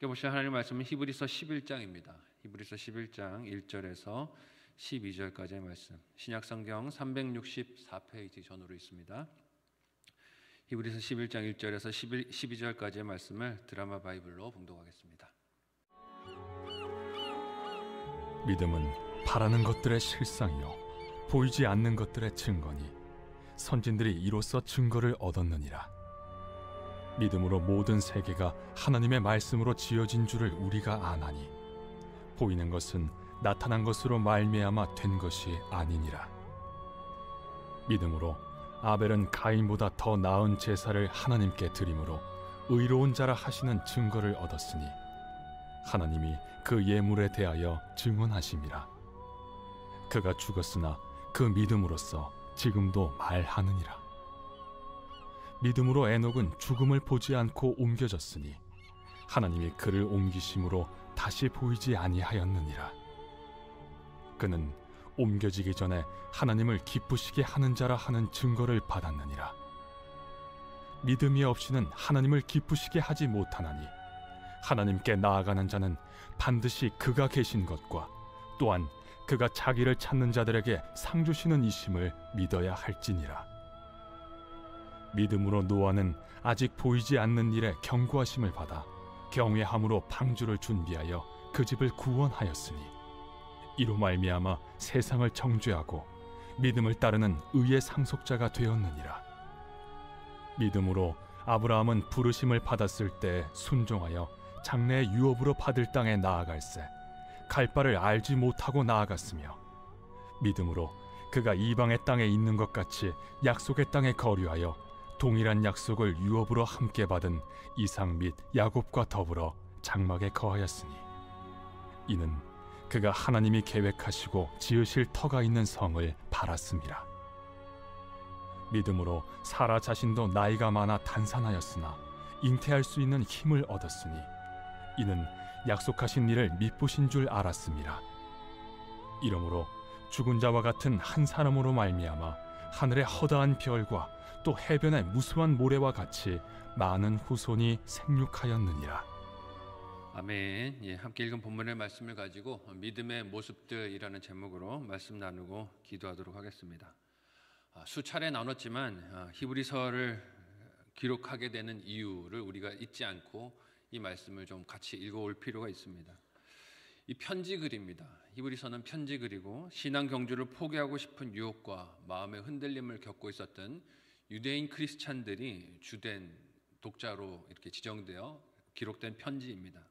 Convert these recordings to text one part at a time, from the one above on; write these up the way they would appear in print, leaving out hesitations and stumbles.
함께 보실 하나님의 말씀은 히브리서 11장입니다. 히브리서 11장 1절에서 12절까지의 말씀, 신약성경 364페이지 전후로 있습니다. 히브리서 11장 1절에서 12절까지의 말씀을 드라마 바이블로 봉독하겠습니다. 믿음은 바라는 것들의 실상이요 보이지 않는 것들의 증거니 선진들이 이로써 증거를 얻었느니라. 믿음으로 모든 세계가 하나님의 말씀으로 지어진 줄을 우리가 아나니 보이는 것은 나타난 것으로 말미암아 된 것이 아니니라. 믿음으로 아벨은 가인보다 더 나은 제사를 하나님께 드림으로 의로운 자라 하시는 증거를 얻었으니 하나님이 그 예물에 대하여 증언하심이라. 그가 죽었으나 그 믿음으로써 지금도 말하느니라. 믿음으로 에녹은 죽음을 보지 않고 옮겨졌으니 하나님이 그를 옮기심으로 다시 보이지 아니하였느니라. 그는 옮겨지기 전에 하나님을 기쁘시게 하는 자라 하는 증거를 받았느니라. 믿음이 없이는 하나님을 기쁘시게 하지 못하나니 하나님께 나아가는 자는 반드시 그가 계신 것과 또한 그가 자기를 찾는 자들에게 상 주시는 이심을 믿어야 할지니라. 믿음으로 노아는 아직 보이지 않는 일에 경고하심을 받아 경외함으로 방주를 준비하여 그 집을 구원하였으니 이로 말미암아 세상을 정죄하고 믿음을 따르는 의의 상속자가 되었느니라. 믿음으로 아브라함은 부르심을 받았을 때 순종하여 장래의 유업으로 받을 땅에 나아갈새 갈 바를 알지 못하고 나아갔으며 믿음으로 그가 이방의 땅에 있는 것 같이 약속의 땅에 거류하여 동일한 약속을 유업으로 함께 받은 이삭 및 야곱과 더불어 장막에 거하였으니 이는 그가 하나님이 계획하시고 지으실 터가 있는 성을 바랐음이라. 믿음으로 사라 자신도 나이가 많아 단산하였으나 잉태할 수 있는 힘을 얻었으니 이는 약속하신 일을 미쁘신 줄 알았음이라. 이러므로 죽은 자와 같은 한 사람으로 말미암아 하늘의 허다한 별과 또 해변의 무수한 모래와 같이 많은 후손이 생육하였느니라. 아멘. 예, 함께 읽은 본문의 말씀을 가지고 믿음의 모습들이라는 제목으로 말씀 나누고 기도하도록 하겠습니다. 수차례 나눴지만 히브리서를 기록하게 되는 이유를 우리가 잊지 않고 이 말씀을 좀 같이 읽어올 필요가 있습니다. 이 편지 글입니다. 히브리서는 편지 글이고 신앙 경주를 포기하고 싶은 유혹과 마음의 흔들림을 겪고 있었던 유대인 크리스찬들이 주된 독자로 이렇게 지정되어 기록된 편지입니다.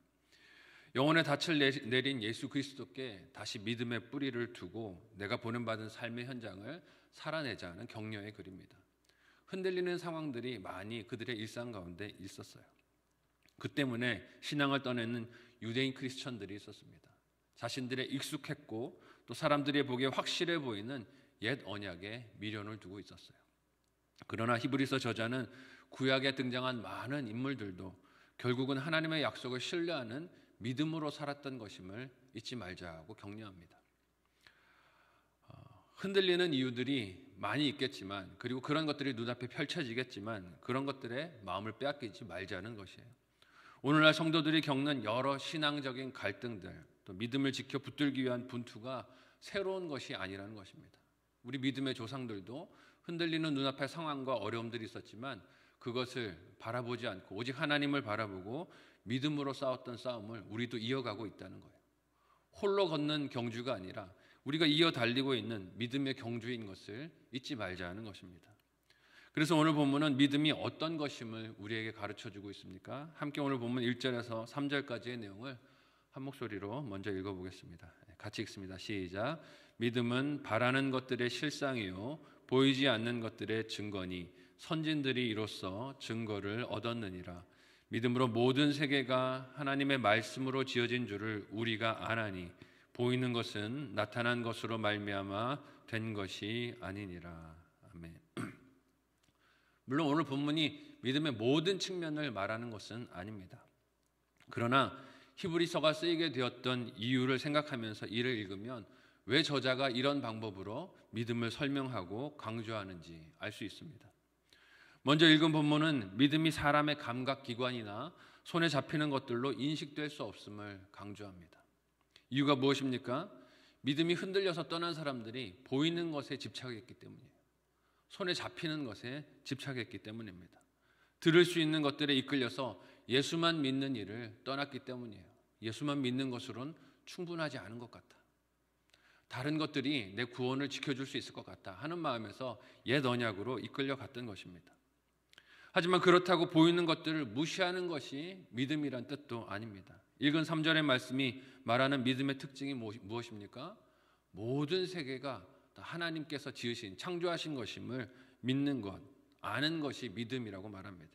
영혼의 닻을 내린 예수 그리스도께 다시 믿음의 뿌리를 두고 내가 보냄받은 삶의 현장을 살아내자는 격려의 글입니다. 흔들리는 상황들이 많이 그들의 일상 가운데 있었어요. 그 때문에 신앙을 떠내는 유대인 크리스천들이 있었습니다. 자신들의 익숙했고 또 사람들이 보기에 확실해 보이는 옛 언약에 미련을 두고 있었어요. 그러나 히브리서 저자는 구약에 등장한 많은 인물들도 결국은 하나님의 약속을 신뢰하는 믿음으로 살았던 것임을 잊지 말자고 격려합니다. 흔들리는 이유들이 많이 있겠지만 그리고 그런 것들이 눈앞에 펼쳐지겠지만 그런 것들에 마음을 빼앗기지 말자는 것이에요. 오늘날 성도들이 겪는 여러 신앙적인 갈등들 또 믿음을 지켜 붙들기 위한 분투가 새로운 것이 아니라는 것입니다. 우리 믿음의 조상들도 흔들리는 눈앞의 상황과 어려움들이 있었지만 그것을 바라보지 않고 오직 하나님을 바라보고 믿음으로 싸웠던 싸움을 우리도 이어가고 있다는 거예요. 홀로 걷는 경주가 아니라 우리가 이어 달리고 있는 믿음의 경주인 것을 잊지 말자는 것입니다. 그래서 오늘 본문은 믿음이 어떤 것임을 우리에게 가르쳐주고 있습니까? 함께 오늘 본문 1절에서 3절까지의 내용을 한 목소리로 먼저 읽어보겠습니다. 같이 읽습니다. 시작. 믿음은 바라는 것들의 실상이요 보이지 않는 것들의 증거니 선진들이 이로써 증거를 얻었느니라. 믿음으로 모든 세계가 하나님의 말씀으로 지어진 줄을 우리가 아나니 보이는 것은 나타난 것으로 말미암아 된 것이 아니니라. 아멘. 물론 오늘 본문이 믿음의 모든 측면을 말하는 것은 아닙니다. 그러나 히브리서가 쓰이게 되었던 이유를 생각하면서 이를 읽으면 왜 저자가 이런 방법으로 믿음을 설명하고 강조하는지 알 수 있습니다. 먼저 읽은 본문은 믿음이 사람의 감각기관이나 손에 잡히는 것들로 인식될 수 없음을 강조합니다. 이유가 무엇입니까? 믿음이 흔들려서 떠난 사람들이 보이는 것에 집착했기 때문이에요. 손에 잡히는 것에 집착했기 때문입니다. 들을 수 있는 것들에 이끌려서 예수만 믿는 일을 떠났기 때문이에요. 예수만 믿는 것으로는 충분하지 않은 것 같다. 다른 것들이 내 구원을 지켜줄 수 있을 것 같다 하는 마음에서 옛 언약으로 이끌려 갔던 것입니다. 하지만 그렇다고 보이는 것들을 무시하는 것이 믿음이란 뜻도 아닙니다. 읽은 3절의 말씀이 말하는 믿음의 특징이 무엇입니까? 모든 세계가 하나님께서 지으신, 창조하신 것임을 믿는 것, 아는 것이 믿음이라고 말합니다.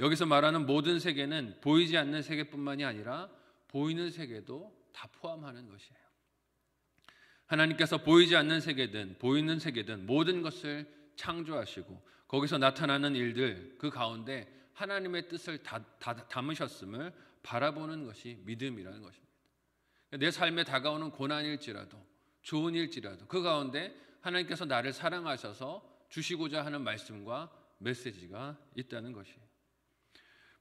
여기서 말하는 모든 세계는 보이지 않는 세계뿐만이 아니라 보이는 세계도 다 포함하는 것이에요. 하나님께서 보이지 않는 세계든 보이는 세계든 모든 것을 창조하시고 거기서 나타나는 일들, 그 가운데 하나님의 뜻을 담으셨음을 바라보는 것이 믿음이라는 것입니다. 내 삶에 다가오는 고난일지라도 좋은 일지라도 그 가운데 하나님께서 나를 사랑하셔서 주시고자 하는 말씀과 메시지가 있다는 것이에요.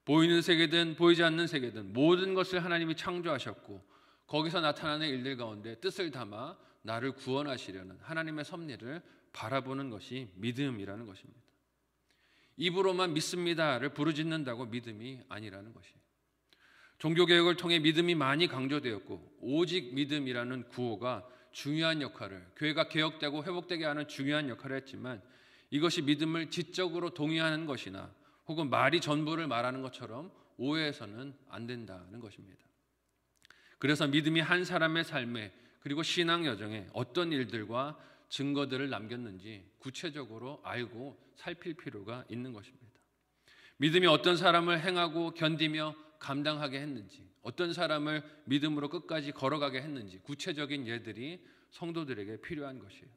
보이는 세계든 보이지 않는 세계든 모든 것을 하나님이 창조하셨고 거기서 나타나는 일들 가운데 뜻을 담아 나를 구원하시려는 하나님의 섭리를 바라보는 것이 믿음이라는 것입니다. 입으로만 믿습니다를 부르짖는다고 믿음이 아니라는 것이에요. 종교개혁을 통해 믿음이 많이 강조되었고 오직 믿음이라는 구호가 중요한 역할을, 교회가 개혁되고 회복되게 하는 중요한 역할을 했지만 이것이 믿음을 지적으로 동의하는 것이나 혹은 말이 전부를 말하는 것처럼 오해해서는 안 된다는 것입니다. 그래서 믿음이 한 사람의 삶에 그리고 신앙 여정에 어떤 일들과 증거들을 남겼는지 구체적으로 알고 살필 필요가 있는 것입니다. 믿음이 어떤 사람을 행하고 견디며 감당하게 했는지, 어떤 사람을 믿음으로 끝까지 걸어가게 했는지 구체적인 예들이 성도들에게 필요한 것이에요.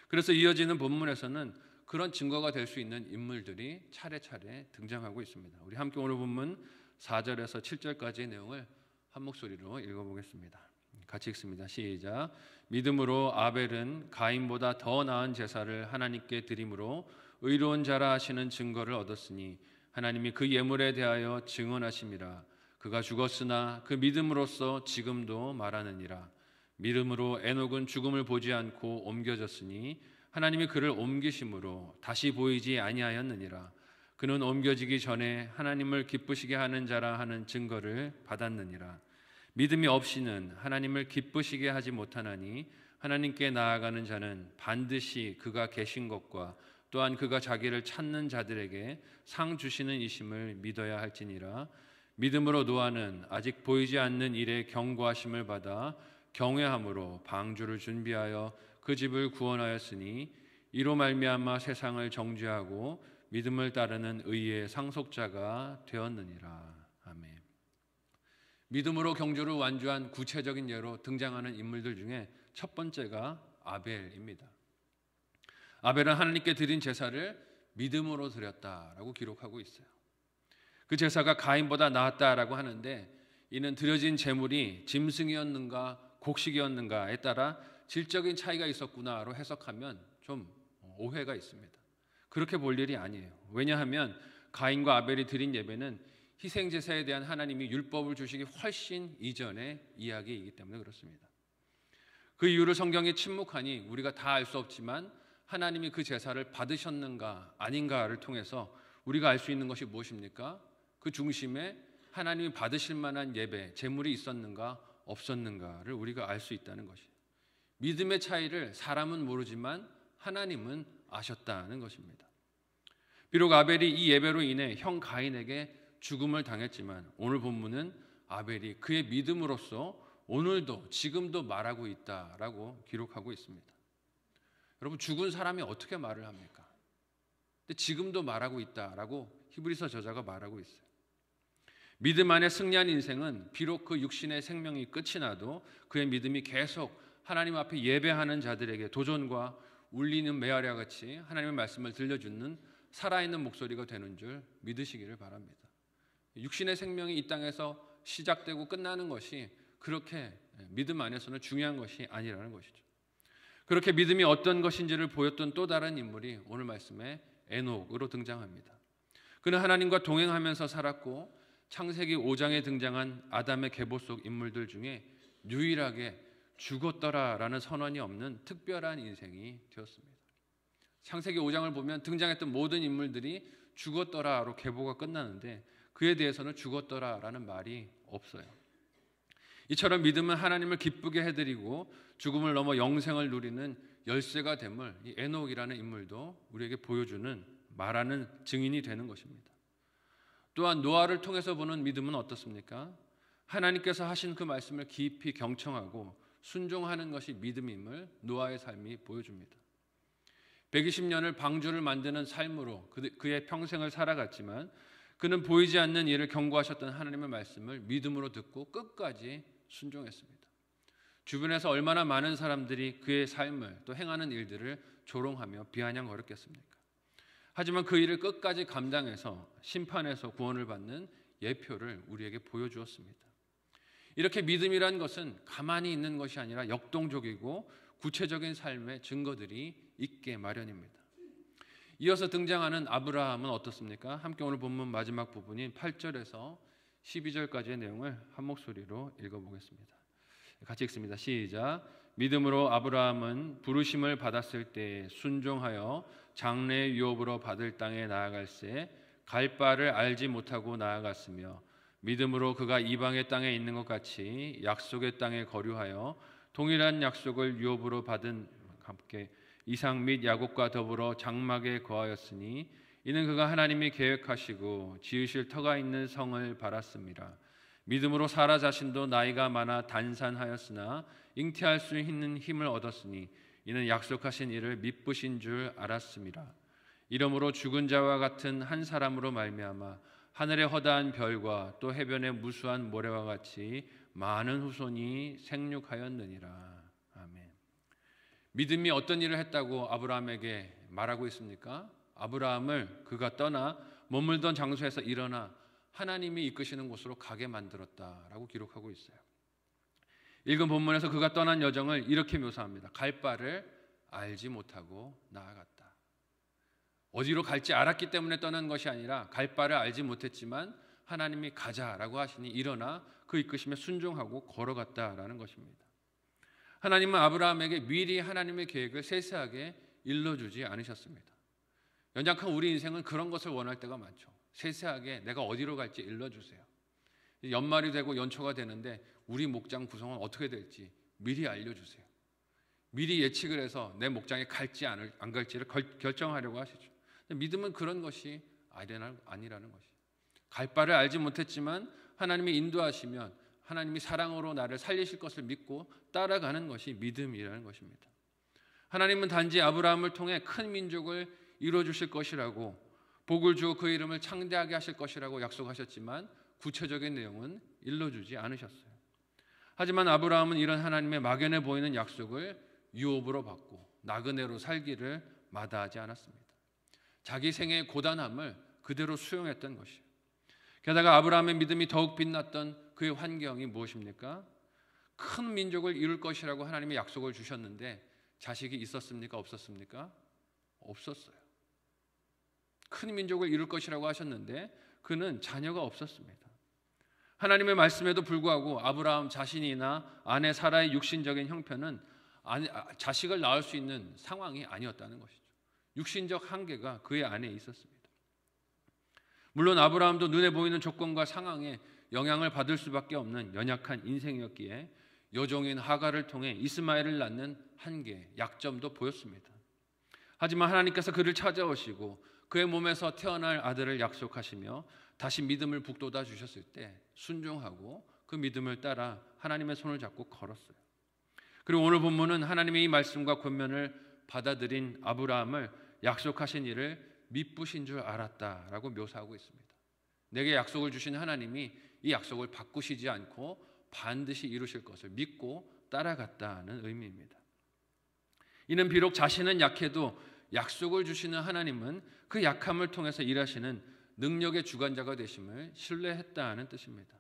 그래서 이어지는 본문에서는 그런 증거가 될 수 있는 인물들이 차례차례 등장하고 있습니다. 우리 함께 오늘 본문 4절에서 7절까지의 내용을 한 목소리로 읽어보겠습니다. 같이 읽습니다. 시작. 믿음으로 아벨은 가인보다 더 나은 제사를 하나님께 드림으로 의로운 자라 하시는 증거를 얻었으니 하나님이 그 예물에 대하여 증언하심이라. 그가 죽었으나 그 믿음으로써 지금도 말하느니라. 믿음으로 에녹은 죽음을 보지 않고 옮겨졌으니 하나님이 그를 옮기심으로 다시 보이지 아니하였느니라. 그는 옮겨지기 전에 하나님을 기쁘시게 하는 자라 하는 증거를 받았느니라. 믿음이 없이는 하나님을 기쁘시게 하지 못하나니 하나님께 나아가는 자는 반드시 그가 계신 것과 또한 그가 자기를 찾는 자들에게 상 주시는 이심을 믿어야 할지니라. 믿음으로 노아는 아직 보이지 않는 일에 경고하심을 받아 경외함으로 방주를 준비하여 그 집을 구원하였으니 이로 말미암아 세상을 정죄하고 믿음을 따르는 의의 상속자가 되었느니라. 아멘. 믿음으로 경주를 완주한 구체적인 예로 등장하는 인물들 중에 첫 번째가 아벨입니다. 아벨은 하나님께 드린 제사를 믿음으로 드렸다라고 기록하고 있어요. 그 제사가 가인보다 나았다라고 하는데 이는 드려진 제물이 짐승이었는가 곡식이었는가에 따라 질적인 차이가 있었구나로 해석하면 좀 오해가 있습니다. 그렇게 볼 일이 아니에요. 왜냐하면 가인과 아벨이 드린 예배는 희생제사에 대한 하나님이 율법을 주시기 훨씬 이전의 이야기이기 때문에 그렇습니다. 그 이유를 성경에 침묵하니 우리가 다 알 수 없지만 하나님이 그 제사를 받으셨는가 아닌가를 통해서 우리가 알 수 있는 것이 무엇입니까? 그 중심에 하나님이 받으실 만한 예배, 제물이 있었는가 없었는가를 우리가 알 수 있다는 것이에요. 믿음의 차이를 사람은 모르지만 하나님은 아셨다는 것입니다. 비록 아벨이 이 예배로 인해 형 가인에게 죽음을 당했지만 오늘 본문은 아벨이 그의 믿음으로써 오늘도 지금도 말하고 있다라고 기록하고 있습니다. 여러분, 죽은 사람이 어떻게 말을 합니까? 근데 지금도 말하고 있다라고 히브리서 저자가 말하고 있어요. 믿음 안에 승리한 인생은 비록 그 육신의 생명이 끝이 나도 그의 믿음이 계속 하나님 앞에 예배하는 자들에게 도전과 울리는 메아리와 같이 하나님의 말씀을 들려주는 살아있는 목소리가 되는 줄 믿으시기를 바랍니다. 육신의 생명이 이 땅에서 시작되고 끝나는 것이 그렇게 믿음 안에서는 중요한 것이 아니라는 것이죠. 그렇게 믿음이 어떤 것인지를 보였던 또 다른 인물이 오늘 말씀에 에녹으로 등장합니다. 그는 하나님과 동행하면서 살았고 창세기 5장에 등장한 아담의 계보 속 인물들 중에 유일하게 죽었더라라는 선언이 없는 특별한 인생이 되었습니다. 창세기 5장을 보면 등장했던 모든 인물들이 죽었더라로 계보가 끝나는데 그에 대해서는 죽었더라라는 말이 없어요. 이처럼 믿음은 하나님을 기쁘게 해드리고 죽음을 넘어 영생을 누리는 열쇠가 됨을 이 에녹이라는 인물도 우리에게 보여주는 말하는 증인이 되는 것입니다. 또한 노아를 통해서 보는 믿음은 어떻습니까? 하나님께서 하신 그 말씀을 깊이 경청하고 순종하는 것이 믿음임을 노아의 삶이 보여줍니다. 120년을 방주를 만드는 삶으로 그의 평생을 살아갔지만 그는 보이지 않는 일을 경고하셨던 하나님의 말씀을 믿음으로 듣고 끝까지 순종했습니다. 주변에서 얼마나 많은 사람들이 그의 삶을 또 행하는 일들을 조롱하며 비아냥거렸겠습니까? 하지만 그 일을 끝까지 감당해서 심판에서 구원을 받는 예표를 우리에게 보여주었습니다. 이렇게 믿음이란 것은 가만히 있는 것이 아니라 역동적이고 구체적인 삶의 증거들이 있게 마련입니다. 이어서 등장하는 아브라함은 어떻습니까? 함께 오늘 본문 마지막 부분인 8절에서 12절까지의 내용을 한 목소리로 읽어보겠습니다. 같이 읽습니다. 시작. 믿음으로 아브라함은 부르심을 받았을 때 순종하여 장래의 유업으로 받을 땅에 나아갈새 갈 바를 알지 못하고 나아갔으며 믿음으로 그가 이방의 땅에 있는 것 같이 약속의 땅에 거류하여 동일한 약속을 유업으로 받은 함께 이삭 및 야곱과 더불어 장막에 거하였으니 이는 그가 하나님이 계획하시고 지으실 터가 있는 성을 바랐습니다. 믿음으로 사라 자신도 나이가 많아 단산하였으나 잉태할 수 있는 힘을 얻었으니 이는 약속하신 이를 미쁘신 줄 알았습니다. 이러므로 죽은 자와 같은 한 사람으로 말미암아 하늘의 허다한 별과 또 해변의 무수한 모래와 같이 많은 후손이 생육하였느니라. 아멘. 믿음이 어떤 일을 했다고 아브라함에게 말하고 있습니까? 아브라함을 그가 떠나 머물던 장소에서 일어나 하나님이 이끄시는 곳으로 가게 만들었다라고 기록하고 있어요. 읽은 본문에서 그가 떠난 여정을 이렇게 묘사합니다. 갈 바를 알지 못하고 나아갔다. 어디로 갈지 알았기 때문에 떠난 것이 아니라 갈 바를 알지 못했지만 하나님이 가자라고 하시니 일어나 그 이끄심에 순종하고 걸어갔다라는 것입니다. 하나님은 아브라함에게 미리 하나님의 계획을 세세하게 일러주지 않으셨습니다. 연약한 우리 인생은 그런 것을 원할 때가 많죠. 세세하게 내가 어디로 갈지 일러주세요. 연말이 되고 연초가 되는데 우리 목장 구성은 어떻게 될지 미리 알려주세요. 미리 예측을 해서 내 목장에 갈지 안 갈지를 결정하려고 하시죠. 믿음은 그런 것이 아니라는 것이. 갈 바를 알지 못했지만 하나님이 인도하시면 하나님이 사랑으로 나를 살리실 것을 믿고 따라가는 것이 믿음이라는 것입니다. 하나님은 단지 아브라함을 통해 큰 민족을 이루어주실 것이라고 복을 주어 그 이름을 창대하게 하실 것이라고 약속하셨지만 구체적인 내용은 일러주지 않으셨어요. 하지만 아브라함은 이런 하나님의 막연해 보이는 약속을 유업으로 받고 나그네로 살기를 마다하지 않았습니다. 자기 생애의 고단함을 그대로 수용했던 것이에요. 게다가 아브라함의 믿음이 더욱 빛났던 그의 환경이 무엇입니까? 큰 민족을 이룰 것이라고 하나님의 약속을 주셨는데 자식이 있었습니까? 없었습니까? 없었어요. 큰 민족을 이룰 것이라고 하셨는데 그는 자녀가 없었습니다. 하나님의 말씀에도 불구하고 아브라함 자신이나 아내 사라의 육신적인 형편은 자식을 낳을 수 있는 상황이 아니었다는 것이죠. 육신적 한계가 그의 안에 있었습니다. 물론 아브라함도 눈에 보이는 조건과 상황에 영향을 받을 수밖에 없는 연약한 인생이었기에 여종인 하갈을 통해 이스마엘을 낳는 한계, 약점도 보였습니다. 하지만 하나님께서 그를 찾아오시고 그의 몸에서 태어날 아들을 약속하시며 다시 믿음을 북돋아 주셨을 때 순종하고 그 믿음을 따라 하나님의 손을 잡고 걸었어요. 그리고 오늘 본문은 하나님의 이 말씀과 권면을 받아들인 아브라함을 약속하신 일을 미쁘신 줄 알았다라고 묘사하고 있습니다. 내게 약속을 주신 하나님이 이 약속을 바꾸시지 않고 반드시 이루실 것을 믿고 따라갔다는 의미입니다. 이는 비록 자신은 약해도 약속을 주시는 하나님은 그 약함을 통해서 일하시는 능력의 주관자가 되심을 신뢰했다는 뜻입니다.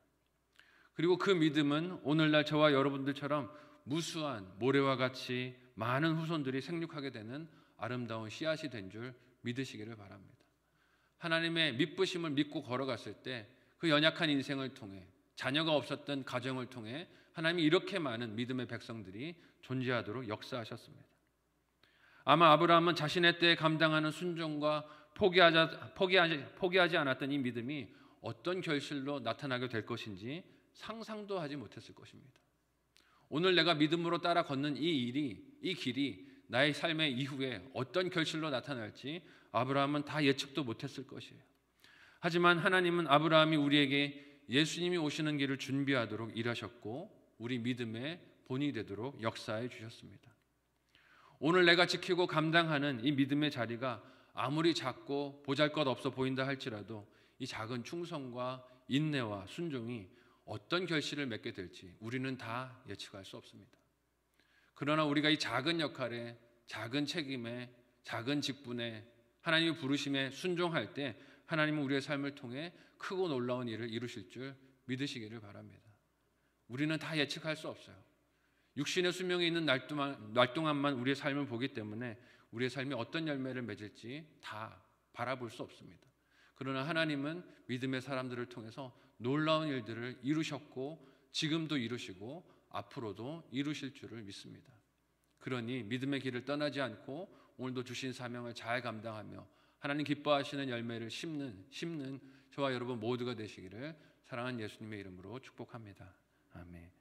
그리고 그 믿음은 오늘날 저와 여러분들처럼 무수한 모래와 같이 많은 후손들이 생육하게 되는 아름다운 씨앗이 된 줄 믿으시기를 바랍니다. 하나님의 미쁘심을 믿고 걸어갔을 때 그 연약한 인생을 통해 자녀가 없었던 가정을 통해 하나님이 이렇게 많은 믿음의 백성들이 존재하도록 역사하셨습니다. 아마 아브라함은 자신의 때에 감당하는 순종과 포기하지 않았던 이 믿음이 어떤 결실로 나타나게 될 것인지 상상도 하지 못했을 것입니다. 오늘 내가 믿음으로 따라 걷는 이 길이 나의 삶의 이후에 어떤 결실로 나타날지 아브라함은 다 예측도 못했을 것이에요. 하지만 하나님은 아브라함이 우리에게 예수님이 오시는 길을 준비하도록 일하셨고 우리 믿음의 본이 되도록 역사해 주셨습니다. 오늘 내가 지키고 감당하는 이 믿음의 자리가 아무리 작고 보잘것없어 보인다 할지라도 이 작은 충성과 인내와 순종이 어떤 결실을 맺게 될지 우리는 다 예측할 수 없습니다. 그러나 우리가 이 작은 역할에, 작은 책임에, 작은 직분에 하나님의 부르심에 순종할 때 하나님은 우리의 삶을 통해 크고 놀라운 일을 이루실 줄 믿으시기를 바랍니다. 우리는 다 예측할 수 없어요. 육신의 수명이 있는 날 동안만 우리의 삶을 보기 때문에 우리의 삶이 어떤 열매를 맺을지 다 바라볼 수 없습니다. 그러나 하나님은 믿음의 사람들을 통해서 놀라운 일들을 이루셨고 지금도 이루시고 앞으로도 이루실 줄을 믿습니다. 그러니 믿음의 길을 떠나지 않고 오늘도 주신 사명을 잘 감당하며 하나님 기뻐하시는 열매를 심는 저와 여러분 모두가 되시기를 사랑하는 예수님의 이름으로 축복합니다. 아멘.